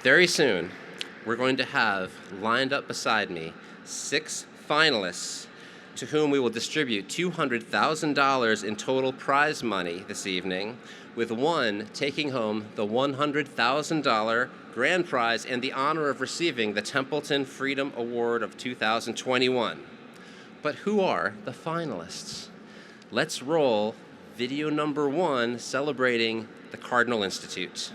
Very soon, we're going to have lined up beside me 6 finalists to whom we will distribute $200,000 in total prize money this evening, with one taking home the $100,000 grand prize and the honor of receiving the Templeton Freedom Award of 2021. But who are the finalists? Let's roll video number 1 celebrating the Cardinal Institute.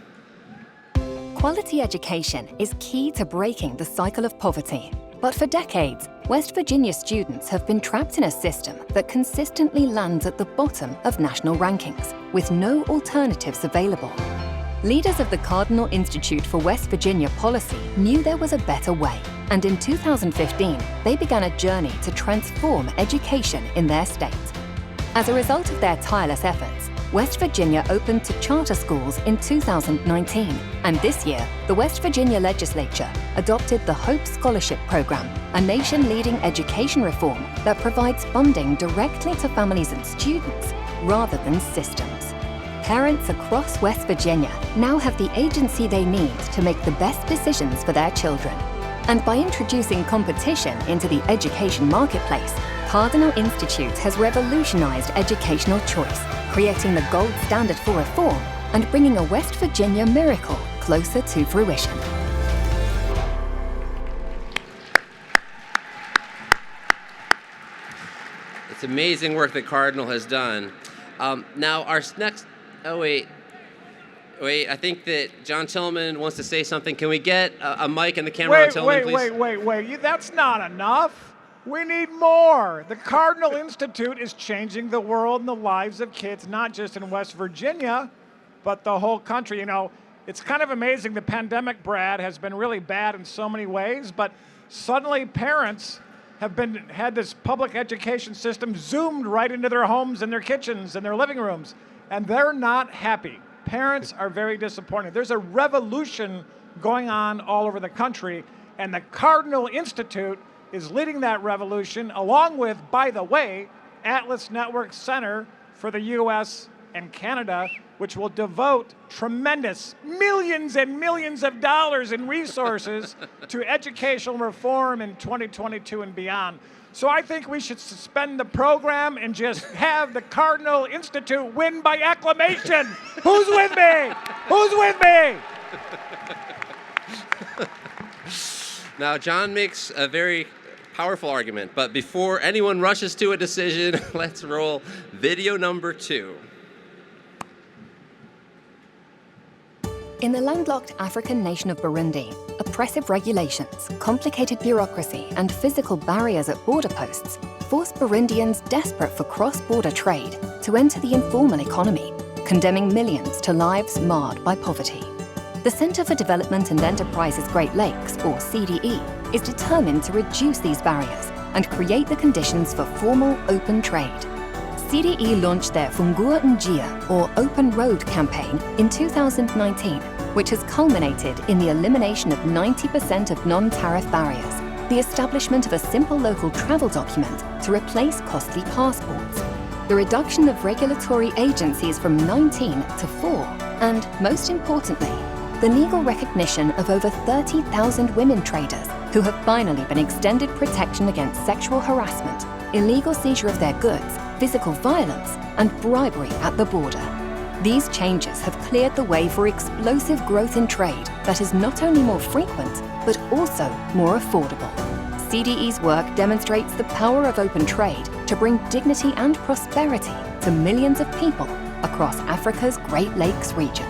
Quality education is key to breaking the cycle of poverty. But for decades, West Virginia students have been trapped in a system that consistently lands at the bottom of national rankings, with no alternatives available. Leaders of the Cardinal Institute for West Virginia Policy knew there was a better way, and in 2015, they began a journey to transform education in their state. As a result of their tireless efforts, West Virginia opened to charter schools in 2019, and this year, the West Virginia legislature adopted the Hope Scholarship Program, a nation-leading education reform that provides funding directly to families and students rather than systems. Parents across West Virginia now have the agency they need to make the best decisions for their children. And by introducing competition into the education marketplace, Cardinal Institute has revolutionized educational choice, creating the gold standard for reform and bringing a West Virginia miracle closer to fruition. It's amazing work that Cardinal has done. Now, our next, wait, I think that John Tillman wants to say something. Can we get a mic and the camera on Tillman, please? Wait. That's not enough. We need more. The Cardinal Institute is changing the world and the lives of kids, not just in West Virginia, but the whole country. You know, it's kind of amazing. The pandemic, Brad, has been really bad in so many ways, but suddenly parents have had this public education system zoomed right into their homes and their kitchens and their living rooms, and they're not happy. Parents are very disappointed. There's a revolution going on all over the country, and the Cardinal Institute is leading that revolution, along with, by the way, Atlas Network Center for the U.S. and Canada, which will devote tremendous millions and millions of dollars in resources to educational reform in 2022 and beyond. So I think we should suspend the program and just have the Cardinal Institute win by acclamation. Who's with me? Who's with me? Now, John makes a very powerful argument, but before anyone rushes to a decision, let's roll video number 2. In the landlocked African nation of Burundi, oppressive regulations, complicated bureaucracy, and physical barriers at border posts force Burundians desperate for cross-border trade to enter the informal economy, condemning millions to lives marred by poverty. The Center for Development and Enterprises Great Lakes, or CDE, is determined to reduce these barriers and create the conditions for formal open trade. CDE launched their Fungua Njia, or Open Road campaign, in 2019, which has culminated in the elimination of 90% of non-tariff barriers, the establishment of a simple local travel document to replace costly passports, the reduction of regulatory agencies from 19 to 4, and, most importantly, the legal recognition of over 30,000 women traders who have finally been extended protection against sexual harassment, illegal seizure of their goods, physical violence, and bribery at the border. These changes have cleared the way for explosive growth in trade that is not only more frequent, but also more affordable. CDE's work demonstrates the power of open trade to bring dignity and prosperity to millions of people across Africa's Great Lakes region.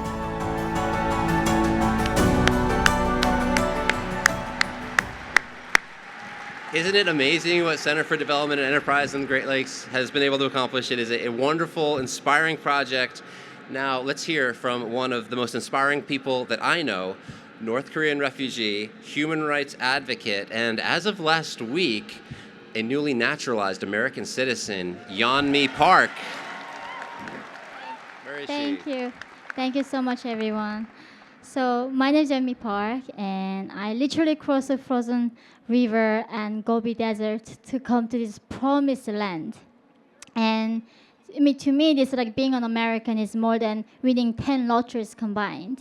Isn't it amazing what Center for Development and Enterprise in the Great Lakes has been able to accomplish? It is a wonderful, inspiring project. Now, let's hear from one of the most inspiring people that I know, North Korean refugee, human rights advocate, and as of last week, a newly naturalized American citizen, Yeonmi Park. Where is she? Thank you. Thank you so much, everyone. So my name is Yeonmi Park, and I literally crossed the frozen river and Gobi Desert to come to this promised land. And to me, this like being an American is more than winning 10 lotteries combined.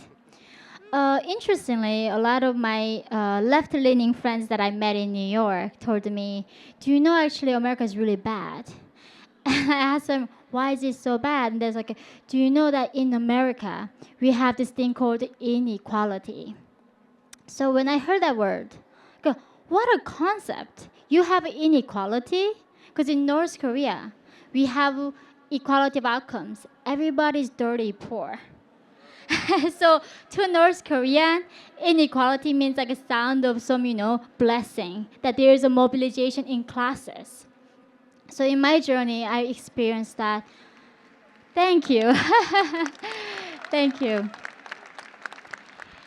Interestingly, a lot of my left-leaning friends that I met in New York told me, "Do you know actually America is really bad?" And I asked them, "Why is it so bad?" And they're like, "Do you know that in America we have this thing called inequality?" So when I heard that word, I go, "What a concept! You have inequality?" Because in North Korea, we have equality of outcomes. Everybody's dirty poor. So to North Korean, inequality means like a sound of some, blessing, that there is a mobilization in classes. So in my journey, I experienced that. Thank you. Thank you.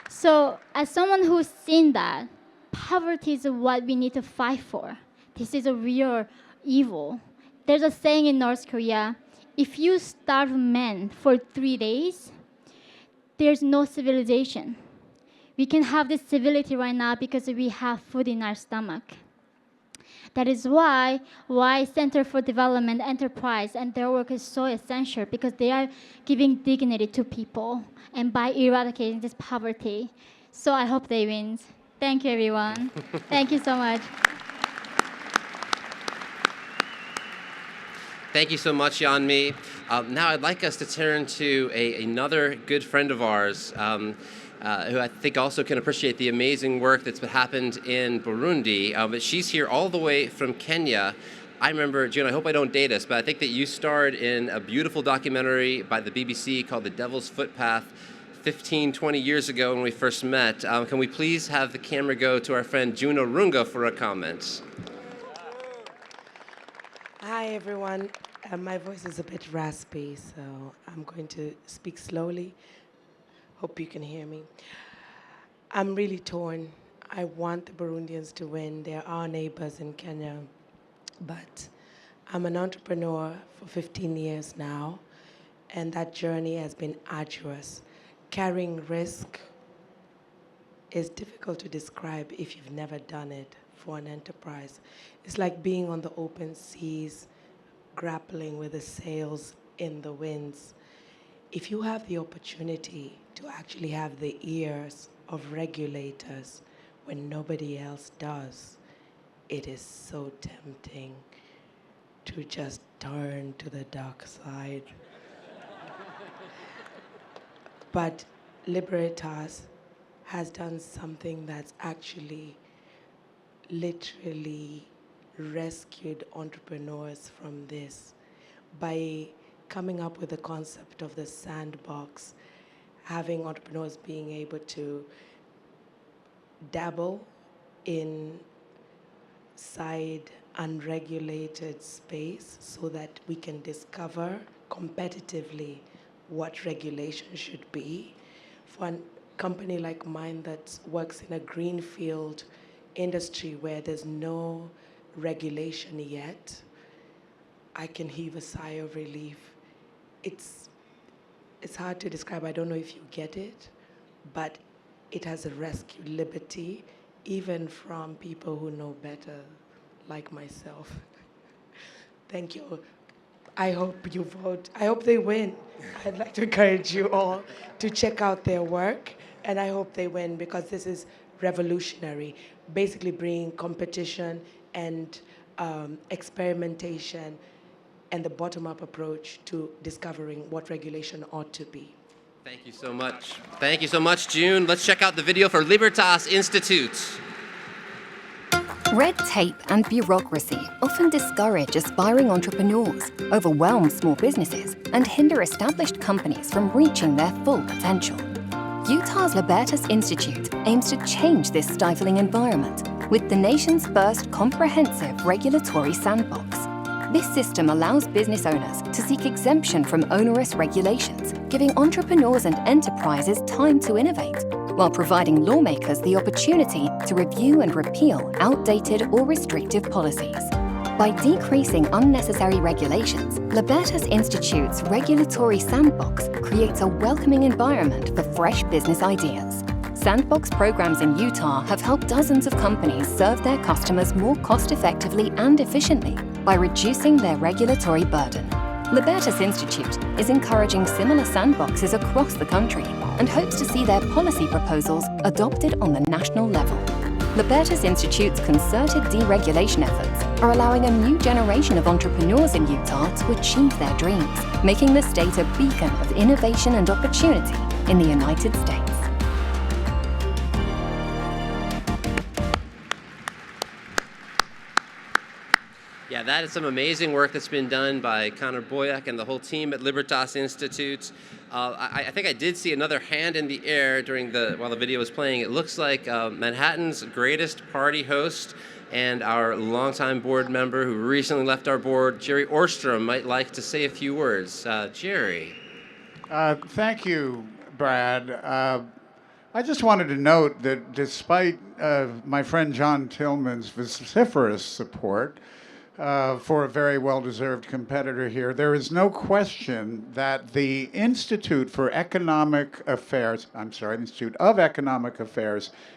So as someone who's seen that, poverty is what we need to fight for. This is a real evil. There's a saying in North Korea, if you starve men for 3 days, there's no civilization. We can have this civility right now because we have food in our stomach. That is why Center for Development Enterprise and their work is so essential, because they are giving dignity to people and by eradicating this poverty. So I hope they win. Thank you, everyone. Thank you so much. Thank you so much, Yeonmi. Now I'd like us to turn to another good friend of ours who I think also can appreciate the amazing work that's happened in Burundi. But she's here all the way from Kenya. I remember, June, I hope I don't date us, but I think that you starred in a beautiful documentary by the BBC called The Devil's Footpath 15, 20 years ago when we first met. Can we please have the camera go to our friend June Orunga for a comment? Hi, everyone. My voice is a bit raspy, so I'm going to speak slowly. Hope you can hear me. I'm really torn. I want the Burundians to win. They're our neighbors in Kenya. But I'm an entrepreneur for 15 years now, and that journey has been arduous. Carrying risk is difficult to describe if you've never done it for an enterprise. It's like being on the open seas, grappling with the sails in the winds. If you have the opportunity to actually have the ears of regulators when nobody else does, it is so tempting to just turn to the dark side. But Libertas has done something that's actually literally rescued entrepreneurs from this by coming up with the concept of the sandbox, having entrepreneurs being able to dabble in side unregulated space so that we can discover competitively what regulation should be. For a company like mine that works in a greenfield industry where there's no regulation yet, I can heave a sigh of relief. It's hard to describe. I don't know if you get it, but it has rescued liberty, even from people who know better, like myself. Thank you. I hope you vote. I hope they win. I'd like to encourage you all to check out their work, and I hope they win, because this is revolutionary, basically bringing competition and experimentation and the bottom-up approach to discovering what regulation ought to be. Thank you so much. Thank you so much, June. Let's check out the video for Libertas Institute. Red tape and bureaucracy often discourage aspiring entrepreneurs, overwhelm small businesses, and hinder established companies from reaching their full potential. Utah's Libertas Institute aims to change this stifling environment with the nation's first comprehensive regulatory sandbox. This system allows business owners to seek exemption from onerous regulations, giving entrepreneurs and enterprises time to innovate, while providing lawmakers the opportunity to review and repeal outdated or restrictive policies. By decreasing unnecessary regulations, Libertas Institute's regulatory sandbox creates a welcoming environment for fresh business ideas. Sandbox programs in Utah have helped dozens of companies serve their customers more cost-effectively and efficiently by reducing their regulatory burden. Libertas Institute is encouraging similar sandboxes across the country and hopes to see their policy proposals adopted on the national level. Libertas Institute's concerted deregulation efforts are allowing a new generation of entrepreneurs in Utah to achieve their dreams, making the state a beacon of innovation and opportunity in the United States. Yeah, that is some amazing work that's been done by Connor Boyack and the whole team at Libertas Institute. I think I did see another hand in the air while the video was playing. It looks like Manhattan's greatest party host and our longtime board member who recently left our board, Jerry Orstrom, might like to say a few words. Jerry. Thank you, Brad. I just wanted to note that despite my friend John Tillman's vociferous support for a very well-deserved competitor here, there is no question that the Institute of Economic Affairs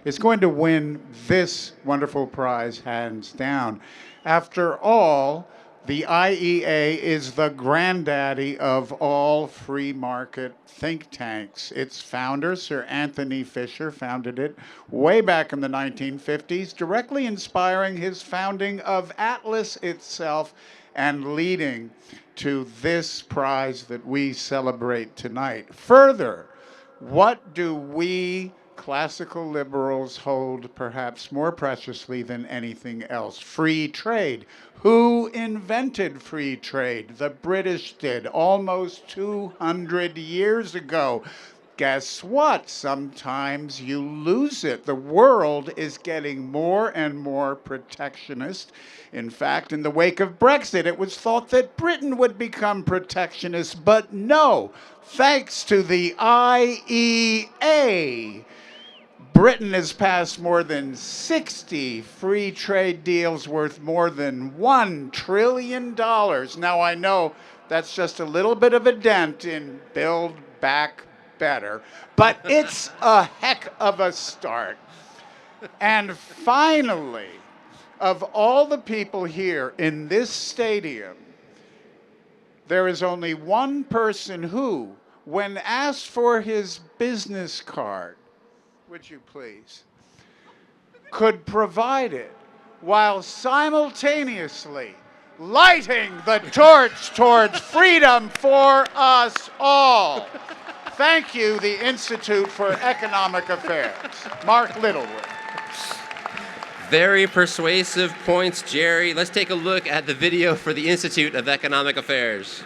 is going to win this wonderful prize hands down. After all, the IEA is the granddaddy of all free market think tanks. Its founder, Sir Anthony Fisher, founded it way back in the 1950s, directly inspiring his founding of Atlas itself and leading to this prize that we celebrate tonight. Further, what do we classical liberals hold perhaps more preciously than anything else? Free trade. Who invented free trade? The British did, almost 200 years ago. Guess what? Sometimes you lose it. The world is getting more and more protectionist. In fact, in the wake of Brexit, it was thought that Britain would become protectionist, but no. Thanks to the IEA, Britain has passed more than 60 free trade deals worth more than $1 trillion. Now, I know that's just a little bit of a dent in Build Back Better, but it's a heck of a start. And finally, of all the people here in this stadium, there is only one person who, when asked for his business card, would you please, could provide it while simultaneously lighting the torch towards freedom for us all. Thank you, the Institute for Economic Affairs. Mark Littlewood. Very persuasive points, Jerry. Let's take a look at the video for the Institute of Economic Affairs.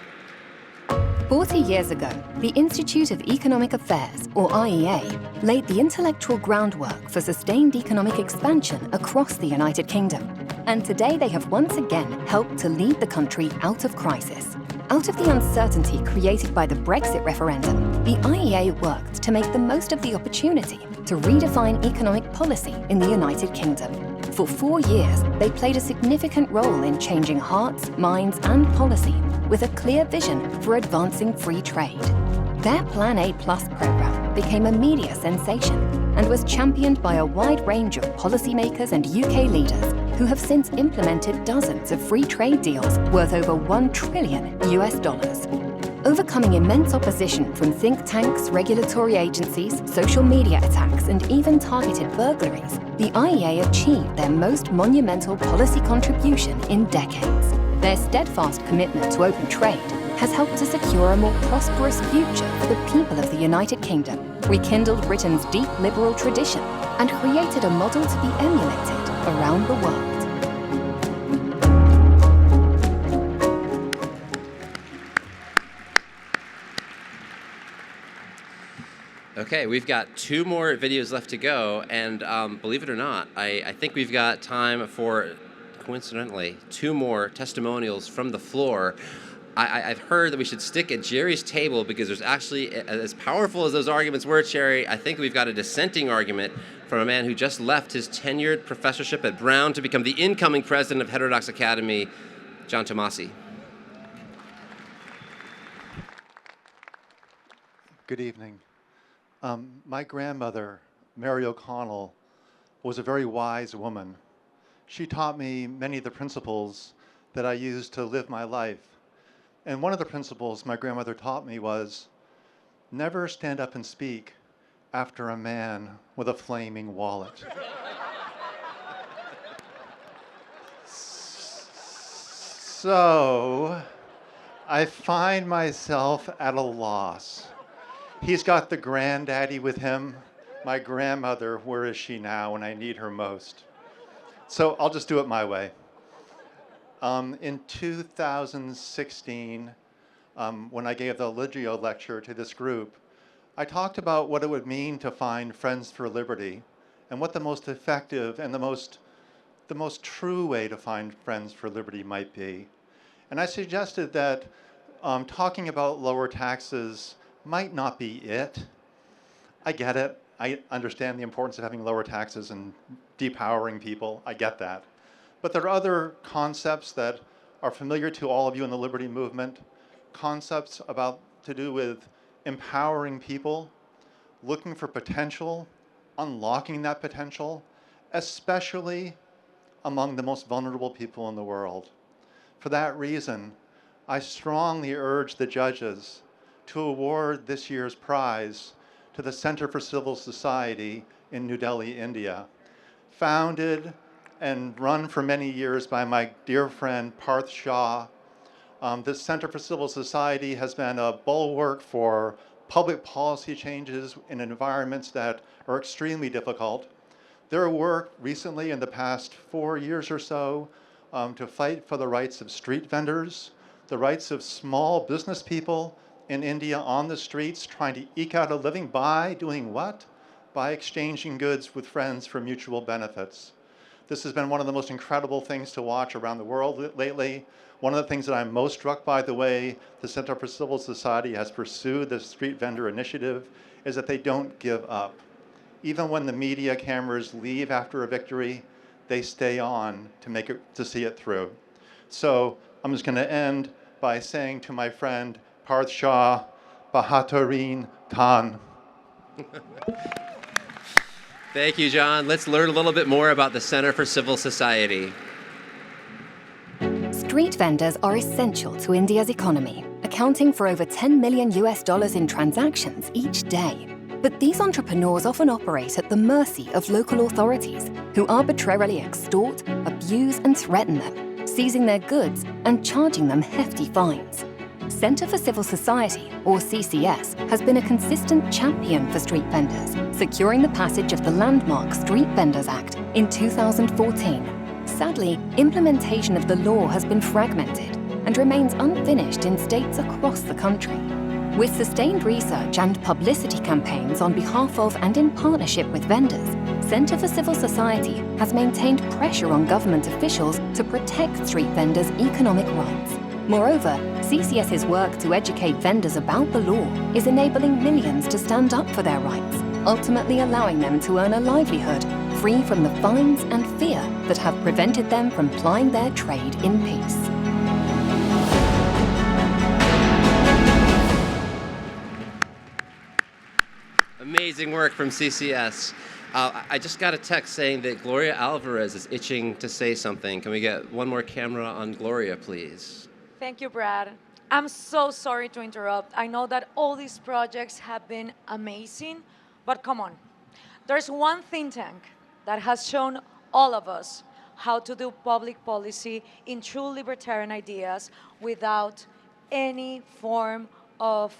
40 years ago, the Institute of Economic Affairs, or IEA, laid the intellectual groundwork for sustained economic expansion across the United Kingdom. And today they have once again helped to lead the country out of crisis. Out of the uncertainty created by the Brexit referendum, the IEA worked to make the most of the opportunity to redefine economic policy in the United Kingdom. For 4 years, they played a significant role in changing hearts, minds, and policy with a clear vision for advancing free trade. Their Plan A Plus program became a media sensation and was championed by a wide range of policymakers and UK leaders who have since implemented dozens of free trade deals worth over $1 trillion. Overcoming immense opposition from think tanks, regulatory agencies, social media attacks, and even targeted burglaries, the IEA achieved their most monumental policy contribution in decades. Their steadfast commitment to open trade has helped to secure a more prosperous future for the people of the United Kingdom, rekindled Britain's deep liberal tradition, and created a model to be emulated around the world. Okay, we've got 2 more videos left to go, and believe it or not, I think we've got time for, coincidentally, 2 more testimonials from the floor. I've heard that we should stick at Jerry's table because there's actually, as powerful as those arguments were, Jerry, I think we've got a dissenting argument from a man who just left his tenured professorship at Brown to become the incoming president of Heterodox Academy, John Tomasi. Good evening. My grandmother, Mary O'Connell, was a very wise woman. She taught me many of the principles that I use to live my life. And one of the principles my grandmother taught me was never stand up and speak after a man with a flaming wallet. So I find myself at a loss. He's got the granddaddy with him. My grandmother, where is she now when I need her most? So I'll just do it my way. In 2016, when I gave the Religio lecture to this group, I talked about what it would mean to find friends for liberty and what the most effective and the most true way to find friends for liberty might be. And I suggested that talking about lower taxes might not be it. I get it. I understand the importance of having lower taxes and depowering people. I get that. But there are other concepts that are familiar to all of you in the liberty movement, concepts to do with empowering people, looking for potential, unlocking that potential, especially among the most vulnerable people in the world. For that reason, I strongly urge the judges to award this year's prize to the Center for Civil Society in New Delhi, India, founded and run for many years by my dear friend Parth Shah. This Center for Civil Society has been a bulwark for public policy changes in environments that are extremely difficult. Their work recently in the past 4 years or so to fight for the rights of street vendors, the rights of small business people in India on the streets trying to eke out a living by doing what? By exchanging goods with friends for mutual benefits. This has been one of the most incredible things to watch around the world lately. One of the things that I'm most struck by the way the Center for Civil Society has pursued the street vendor initiative is that they don't give up. Even when the media cameras leave after a victory, they stay on to see it through. So I'm just going to end by saying to my friend Parth Shah, Bahatarin Khan. Thank you, John. Let's learn a little bit more about the Center for Civil Society. Street vendors are essential to India's economy, accounting for over $10 million in transactions each day. But these entrepreneurs often operate at the mercy of local authorities, who arbitrarily extort, abuse, and threaten them, seizing their goods and charging them hefty fines. Centre for Civil Society, or CCS, has been a consistent champion for street vendors, securing the passage of the landmark Street Vendors Act in 2014. Sadly, implementation of the law has been fragmented and remains unfinished in states across the country. With sustained research and publicity campaigns on behalf of and in partnership with vendors, Centre for Civil Society has maintained pressure on government officials to protect street vendors' economic rights. Moreover, CCS's work to educate vendors about the law is enabling millions to stand up for their rights, ultimately allowing them to earn a livelihood free from the fines and fear that have prevented them from plying their trade in peace. Amazing work from CCS. I just got a text saying that Gloria Alvarez is itching to say something. Can we get one more camera on Gloria, please? Thank you, Brad. I'm so sorry to interrupt. I know that all these projects have been amazing, but come on. There's one think tank that has shown all of us how to do public policy in true libertarian ideas without any form of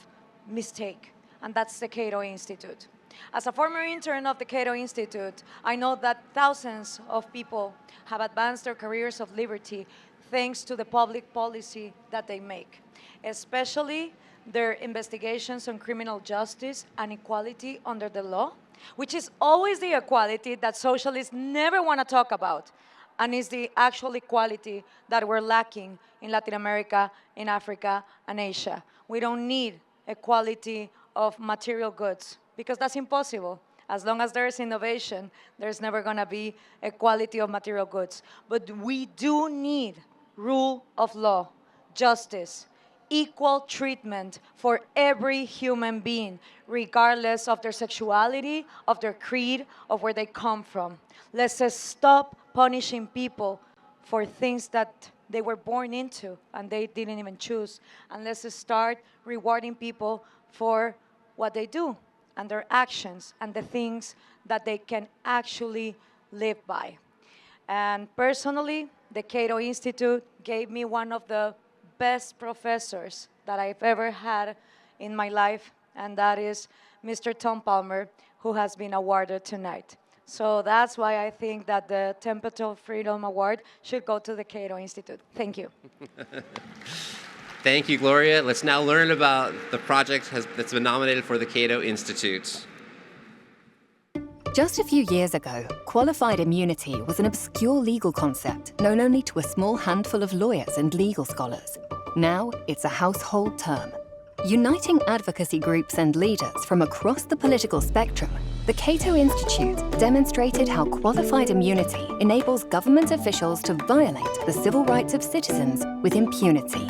mistake, and that's the Cato Institute. As a former intern of the Cato Institute, I know that thousands of people have advanced their careers of liberty thanks to the public policy that they make, especially their investigations on criminal justice and equality under the law, which is always the equality that socialists never want to talk about, and is the actual equality that we're lacking in Latin America, in Africa, and Asia. We don't need equality of material goods, because that's impossible. As long as there is innovation, there's never going to be equality of material goods. But we do need rule of law, justice, equal treatment for every human being, regardless of their sexuality, of their creed, of where they come from. Let's just stop punishing people for things that they were born into and they didn't even choose. And let's start rewarding people for what they do and their actions and the things that they can actually live by. And personally, the Cato Institute gave me one of the best professors that I've ever had in my life, and that is Mr. Tom Palmer, who has been awarded tonight. So that's why I think that the Templeton Freedom Award should go to the Cato Institute. Thank you. Thank you, Gloria. Let's now learn about the project that's been nominated for the Cato Institute. Just a few years ago, qualified immunity was an obscure legal concept known only to a small handful of lawyers and legal scholars. Now, it's a household term. Uniting advocacy groups and leaders from across the political spectrum, the Cato Institute demonstrated how qualified immunity enables government officials to violate the civil rights of citizens with impunity.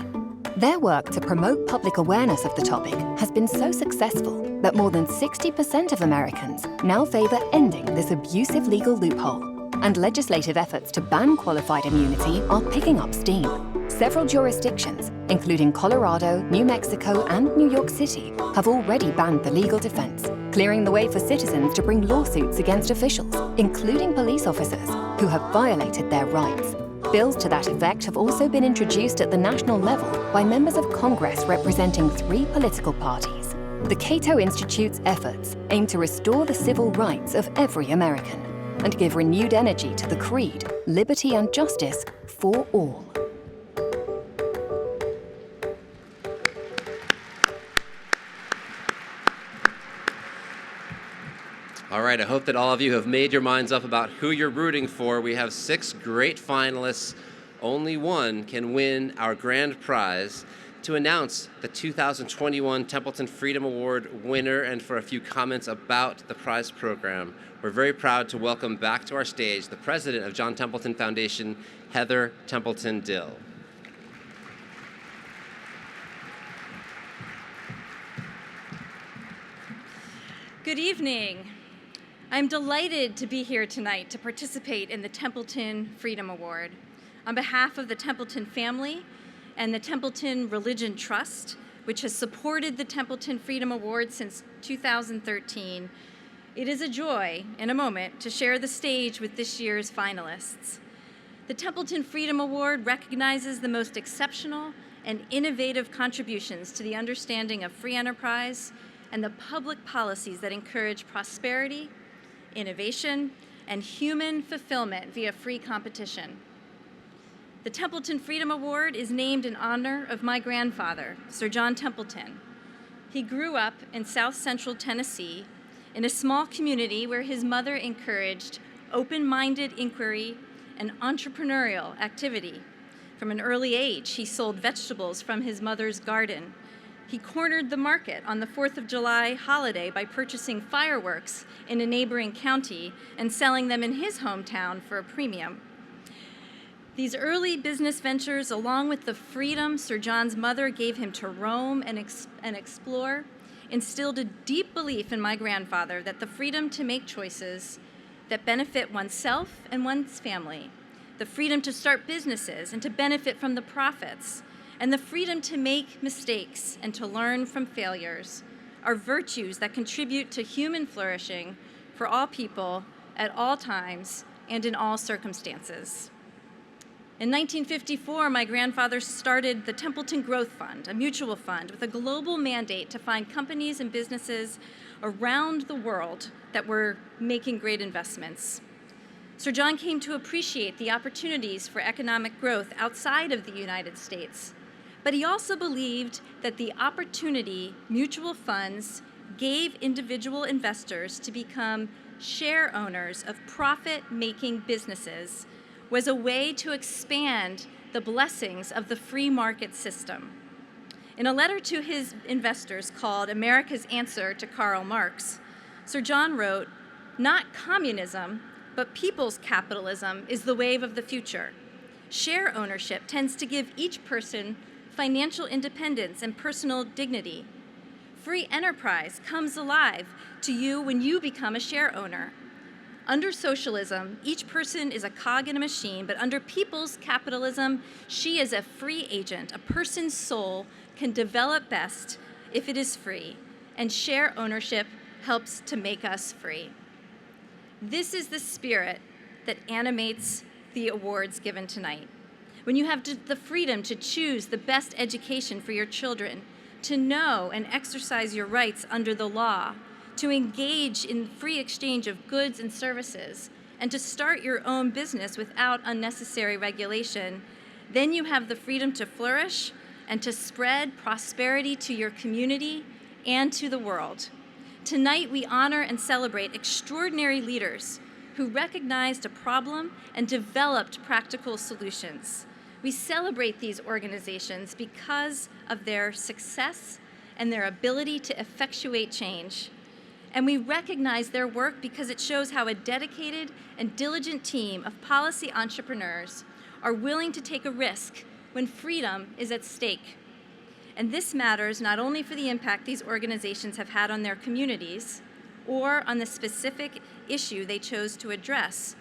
Their work to promote public awareness of the topic has been so successful that more than 60% of Americans now favor ending this abusive legal loophole. And legislative efforts to ban qualified immunity are picking up steam. Several jurisdictions, including Colorado, New Mexico, and New York City, have already banned the legal defense, clearing the way for citizens to bring lawsuits against officials, including police officers, who have violated their rights. Bills to that effect have also been introduced at the national level by members of Congress representing 3 political parties. The Cato Institute's efforts aim to restore the civil rights of every American and give renewed energy to the creed, liberty and justice for all. All right, I hope that all of you have made your minds up about who you're rooting for. We have 6 great finalists. Only one can win our grand prize. To announce the 2021 Templeton Freedom Award winner and for a few comments about the prize program, we're very proud to welcome back to our stage the president of John Templeton Foundation, Heather Templeton Dill. Good evening. I'm delighted to be here tonight to participate in the Templeton Freedom Award. On behalf of the Templeton family and the Templeton Religion Trust, which has supported the Templeton Freedom Award since 2013, it is a joy, in a moment, to share the stage with this year's finalists. The Templeton Freedom Award recognizes the most exceptional and innovative contributions to the understanding of free enterprise and the public policies that encourage prosperity, innovation, and human fulfillment via free competition. The Templeton Freedom Award is named in honor of my grandfather, Sir John Templeton. He grew up in South Central Tennessee in a small community where his mother encouraged open-minded inquiry and entrepreneurial activity. From an early age, he sold vegetables from his mother's garden. He cornered the market on the 4th of July holiday by purchasing fireworks in a neighboring county and selling them in his hometown for a premium. These early business ventures, along with the freedom Sir John's mother gave him to roam and explore, instilled a deep belief in my grandfather that the freedom to make choices that benefit oneself and one's family, the freedom to start businesses and to benefit from the profits, and the freedom to make mistakes and to learn from failures are virtues that contribute to human flourishing for all people at all times and in all circumstances. In 1954, my grandfather started the Templeton Growth Fund, a mutual fund with a global mandate to find companies and businesses around the world that were making great investments. Sir John came to appreciate the opportunities for economic growth outside of the United States, but he also believed that the opportunity mutual funds gave individual investors to become share owners of profit-making businesses was a way to expand the blessings of the free market system. In a letter to his investors called America's Answer to Karl Marx, Sir John wrote, "Not communism, but people's capitalism is the wave of the future. Share ownership tends to give each person financial independence and personal dignity. Free enterprise comes alive to you when you become a share owner. Under socialism, each person is a cog in a machine, but under people's capitalism, she is a free agent. A person's soul can develop best if it is free, and share ownership helps to make us free. This is the spirit that animates the awards given tonight. When you have the freedom to choose the best education for your children, to know and exercise your rights under the law, to engage in free exchange of goods and services, and to start your own business without unnecessary regulation, then you have the freedom to flourish and to spread prosperity to your community and to the world. Tonight, we honor and celebrate extraordinary leaders who recognized a problem and developed practical solutions. We celebrate these organizations because of their success and their ability to effectuate change. And we recognize their work because it shows how a dedicated and diligent team of policy entrepreneurs are willing to take a risk when freedom is at stake. And this matters not only for the impact these organizations have had on their communities or on the specific issue they chose to address,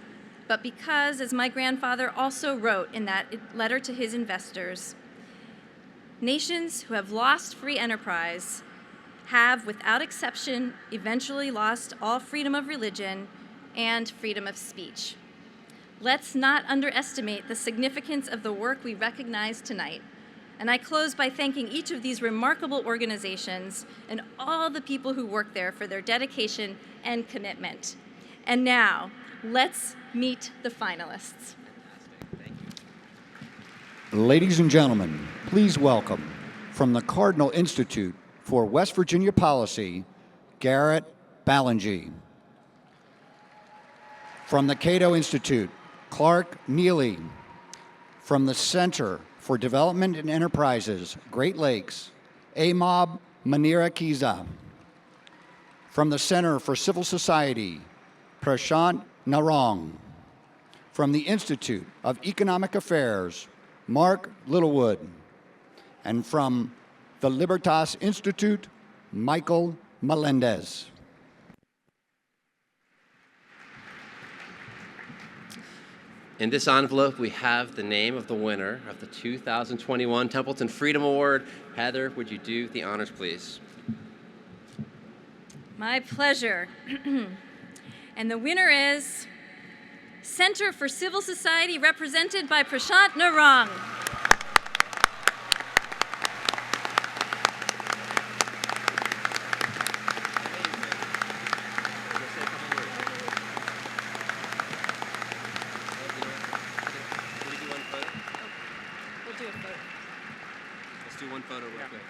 but because, as my grandfather also wrote in that letter to his investors, nations who have lost free enterprise have, without exception, eventually lost all freedom of religion and freedom of speech. Let's not underestimate the significance of the work we recognize tonight. And I close by thanking each of these remarkable organizations and all the people who work there for their dedication and commitment. And now, let's meet the finalists. Ladies and gentlemen, please welcome, from the Cardinal Institute for West Virginia Policy, Garrett Ballingy. From the Cato Institute, Clark Neely. From the Center for Development and Enterprises, Great Lakes, Amob Manira Kiza. From the Center for Civil Society, Prashant Narong. From the Institute of Economic Affairs, Mark Littlewood. And from the Libertas Institute, Michael Melendez. In this envelope, we have the name of the winner of the 2021 Templeton Freedom Award. Heather, would you do the honors, please? My pleasure. And the winner is Center for Civil Society, represented by Prashant Narang. One photo real quick.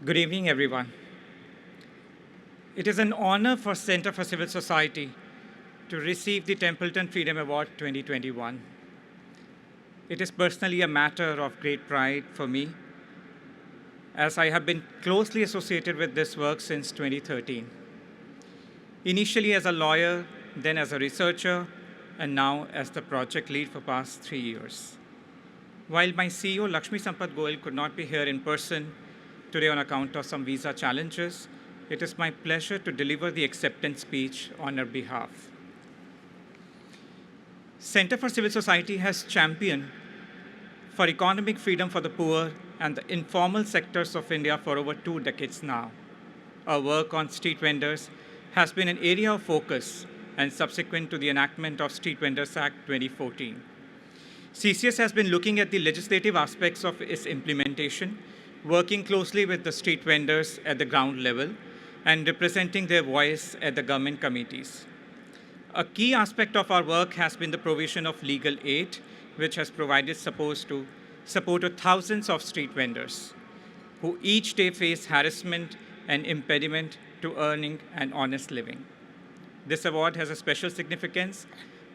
Good evening, everyone. It is an honor for Center for Civil Society to receive the Templeton Freedom Award 2021. It is personally a matter of great pride for me, as I have been closely associated with this work since 2013. Initially as a lawyer, then as a researcher, and now as the project lead for past 3 years. While my CEO, Lakshmi Sampath Goel, could not be here in person today on account of some visa challenges, it is my pleasure to deliver the acceptance speech on her behalf. Center for Civil Society has championed for economic freedom for the poor and the informal sectors of India for over 2 decades now. Our work on street vendors has been an area of focus and subsequent to the enactment of Street Vendors Act 2014. CCS has been looking at the legislative aspects of its implementation, working closely with the street vendors at the ground level and representing their voice at the government committees. A key aspect of our work has been the provision of legal aid, which has provided support to thousands of street vendors who each day face harassment and impediment to earning an honest living. This award has a special significance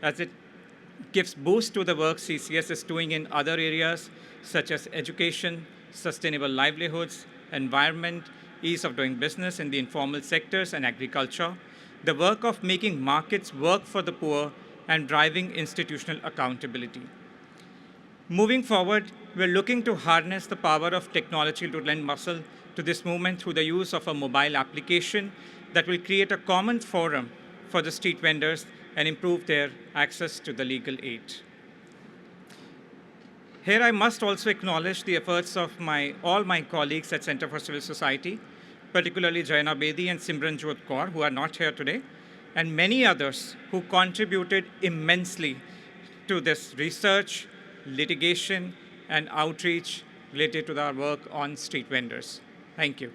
as it gives boost to the work CCS is doing in other areas such as education, sustainable livelihoods, environment, ease of doing business in the informal sectors and agriculture, the work of making markets work for the poor, and driving institutional accountability. Moving forward, we're looking to harness the power of technology to lend muscle to this movement through the use of a mobile application that will create a common forum for the street vendors and improve their access to the legal aid. Here I must also acknowledge the efforts of all my colleagues at Center for Civil Society, particularly Jayana Bedi and Simranjot Kaur, who are not here today, and many others who contributed immensely to this research, litigation, and outreach related to our work on street vendors. Thank you.